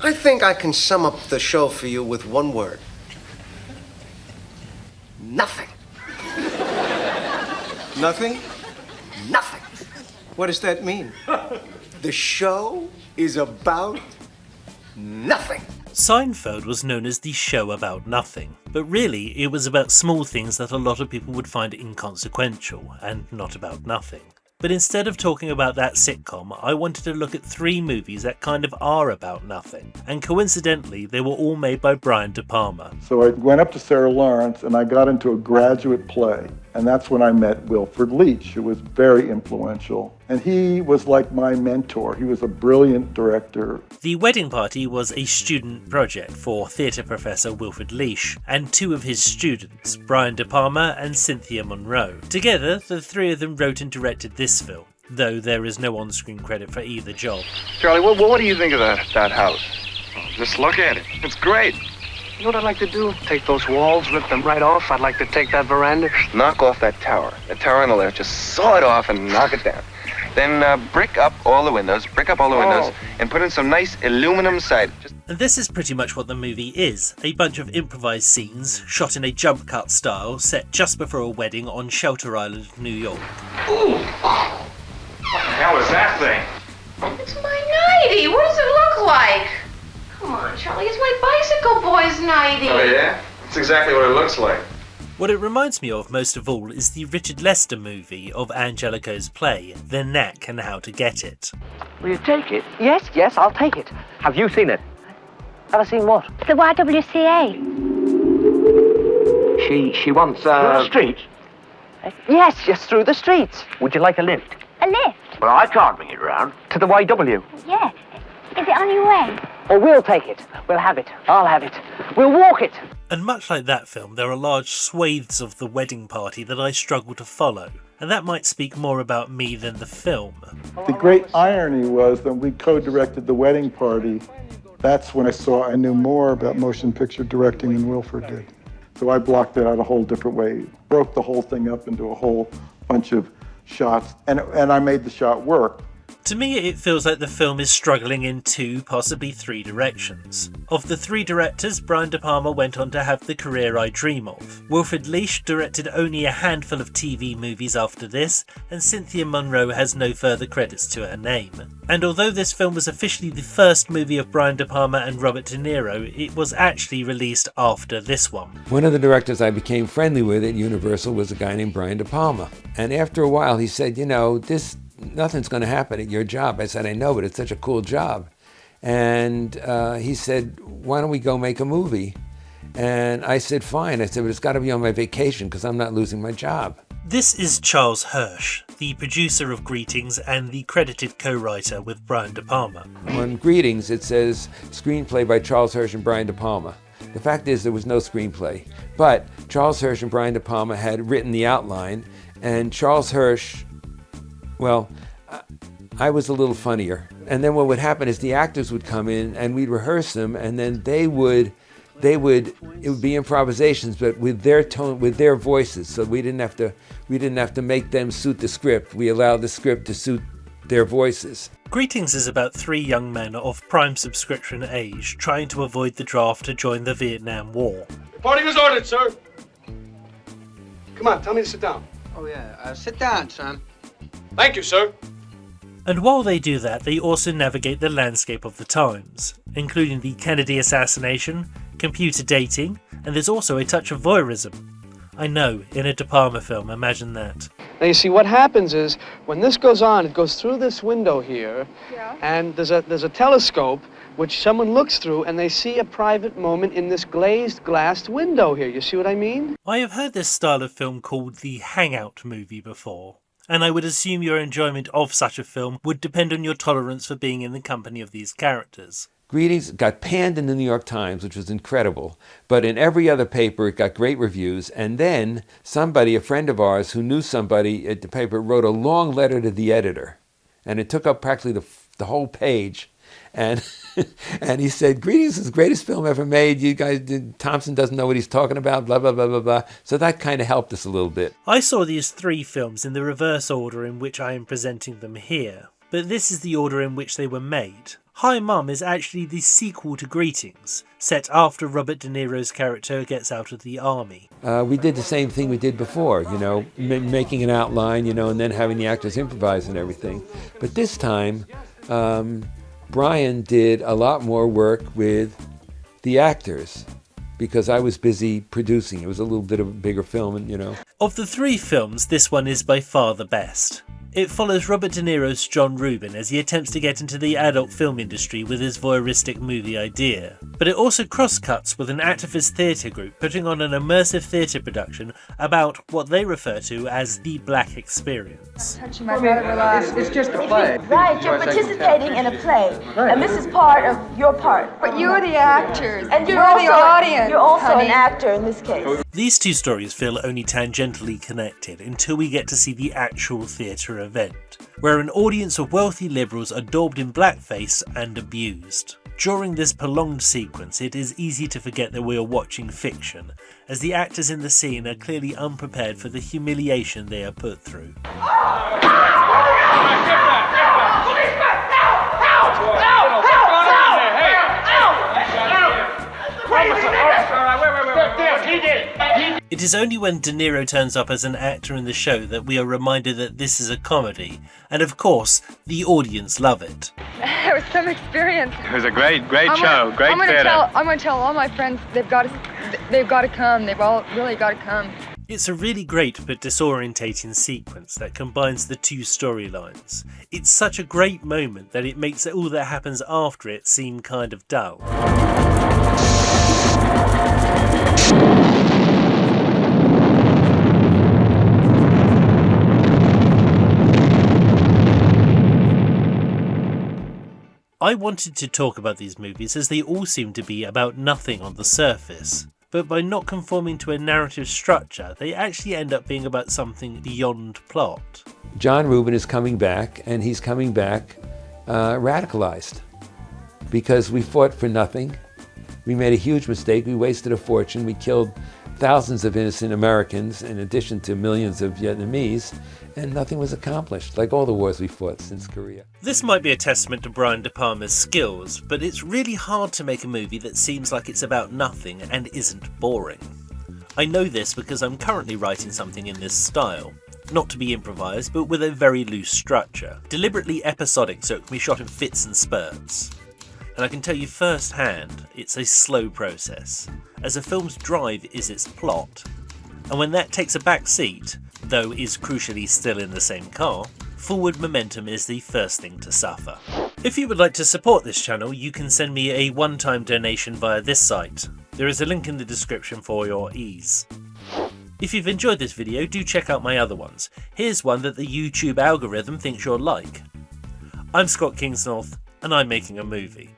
I think I can sum up the show for you with one word. Nothing. Nothing? Nothing. What does that mean? The show is about nothing. Seinfeld was known as the show about nothing, but really it was about small things that a lot of people would find inconsequential and not about nothing. But instead of talking about that sitcom, I wanted to look at 3 movies that kind of are about nothing, and coincidentally they were all made by Brian De Palma. So I went up to Sarah Lawrence and I got into a graduate play, and that's when I met Wilfrid Leach, who was very influential. And he was like my mentor. He was a brilliant director. The Wedding Party was a student project for theatre professor Wilfrid Leach and 2 of his students, Brian De Palma and Cynthia Munro. Together, the 3 of them wrote and directed this film, though there is no on-screen credit for either job. Charlie, what do you think of that house? Just look at it. It's great. You know what I'd like to do? Take those walls, rip them right off. I'd like to take that veranda. Knock off that tower. The tower on the left. Just saw it off and knock it down. Then brick up all the windows, and put in some nice aluminum siding. And this is pretty much what the movie is, a bunch of improvised scenes, shot in a jump cut style, set just before a wedding on Shelter Island, New York. Ooh! What the hell is that thing? It's my nightie. What does it look like? Come on, Charlie, it's my bicycle boy's nightie. Oh, yeah? That's exactly what it looks like. What it reminds me of most of all is the Richard Lester movie of Angelico's play, The Knack and How to Get It. Will you take it? Yes, I'll take it. Have you seen it? Have I seen what? The YWCA. She wants, Through the streets? Yes, through the streets. Would you like a lift? A lift? Well, I can't bring it round. To the YW? Yeah. Is it on your way? Oh, we'll take it. We'll have it. I'll have it. We'll walk it. And much like that film, there are large swathes of the wedding party that I struggle to follow, and that might speak more about me than the film. The great irony was that we co-directed The Wedding Party. That's when I knew more about motion picture directing than Wilfrid did. So I blocked it out a whole different way, broke the whole thing up into a whole bunch of shots, and I made the shot work. To me, it feels like the film is struggling in 2, possibly 3 directions. Of the 3 directors, Brian De Palma went on to have the career I dream of. Wilfrid Leach directed only a handful of TV movies after this, and Cynthia Munro has no further credits to her name. And although this film was officially the first movie of Brian De Palma and Robert De Niro, it was actually released after this one. One of the directors I became friendly with at Universal was a guy named Brian De Palma. And after a while he said, nothing's going to happen at your job. I said, I know, but it's such a cool job. And he said, why don't we go make a movie? And I said, fine. I said, but it's got to be on my vacation because I'm not losing my job. This is Charles Hirsch, the producer of Greetings and the credited co-writer with Brian De Palma. On Greetings, it says screenplay by Charles Hirsch and Brian De Palma. The fact is there was no screenplay, but Charles Hirsch and Brian De Palma had written the outline, and Charles Hirsch, well, I was a little funnier. And then what would happen is the actors would come in and we'd rehearse them, and then it would be improvisations, but with their tone, with their voices. So we didn't have to make them suit the script. We allowed the script to suit their voices. Greetings is about 3 young men of prime subscription age trying to avoid the draft to join the Vietnam War. Party was ordered, sir. Come on, tell me to sit down. Oh, yeah. Sit down, son. Thank you, sir. And while they do that, they also navigate the landscape of the times, including the Kennedy assassination, computer dating, and there's also a touch of voyeurism. I know, in a De Palma film, imagine that. Now, you see, what happens is, when this goes on, it goes through this window here, and there's a telescope which someone looks through, and they see a private moment in this glazed glass window here. You see what I mean? I have heard this style of film called the hangout movie before, and I would assume your enjoyment of such a film would depend on your tolerance for being in the company of these characters. Greetings got panned in the New York Times, which was incredible, but in every other paper it got great reviews, and then somebody, a friend of ours who knew somebody at the paper, wrote a long letter to the editor, and it took up practically the whole page, and and he said, Greetings is the greatest film ever made, you guys, Thompson doesn't know what he's talking about, blah, blah, blah, blah, blah. So that kind of helped us a little bit. I saw these 3 films in the reverse order in which I am presenting them here, but this is the order in which they were made. Hi Mum is actually the sequel to Greetings, set after Robert De Niro's character gets out of the army. We did the same thing we did before, making an outline, and then having the actors improvise and everything. But this time, Brian did a lot more work with the actors because I was busy producing. It was a little bit of a bigger film, Of the three films, this one is by far the best. It follows Robert De Niro's John Rubin as he attempts to get into the adult film industry with his voyeuristic movie idea. But it also cross-cuts with an activist theatre group putting on an immersive theatre production about what they refer to as the Black experience. It's just a play. Right, you're participating in a play, and this is part of your part. But you're the actors. And you're the audience. You're also honey. an actor in this case. These two stories feel only tangentially connected until we get to see the actual theatre event, where an audience of wealthy liberals are daubed in blackface and abused. During this prolonged sequence, it is easy to forget that we are watching fiction, as the actors in the scene are clearly unprepared for the humiliation they are put through. It is only when De Niro turns up as an actor in the show that we are reminded that this is a comedy, and of course, the audience love it. It was some experience. It was a great show, great theater. I'm gonna tell all my friends they've got to come. They've all really got to come. It's a really great but disorientating sequence that combines the two storylines. It's such a great moment that it makes all that happens after it seem kind of dull. I wanted to talk about these movies as they all seem to be about nothing on the surface, but by not conforming to a narrative structure, they actually end up being about something beyond plot. John Rubin is coming back, and he's coming back radicalized because we fought for nothing. We made a huge mistake. We wasted a fortune. We killed thousands of innocent Americans in addition to millions of Vietnamese, and nothing was accomplished, like all the wars we fought since Korea. This might be a testament to Brian De Palma's skills, but it's really hard to make a movie that seems like it's about nothing and isn't boring. I know this because I'm currently writing something in this style. Not to be improvised, but with a very loose structure. Deliberately episodic so it can be shot in fits and spurts. And I can tell you firsthand, it's a slow process, as a film's drive is its plot. And when that takes a back seat, though is crucially still in the same car, forward momentum is the first thing to suffer. If you would like to support this channel, you can send me a one-time donation via this site. There is a link in the description for your ease. If you've enjoyed this video, do check out my other ones. Here's one that the YouTube algorithm thinks you'll like. I'm Scott Kingsnorth, and I'm making a movie.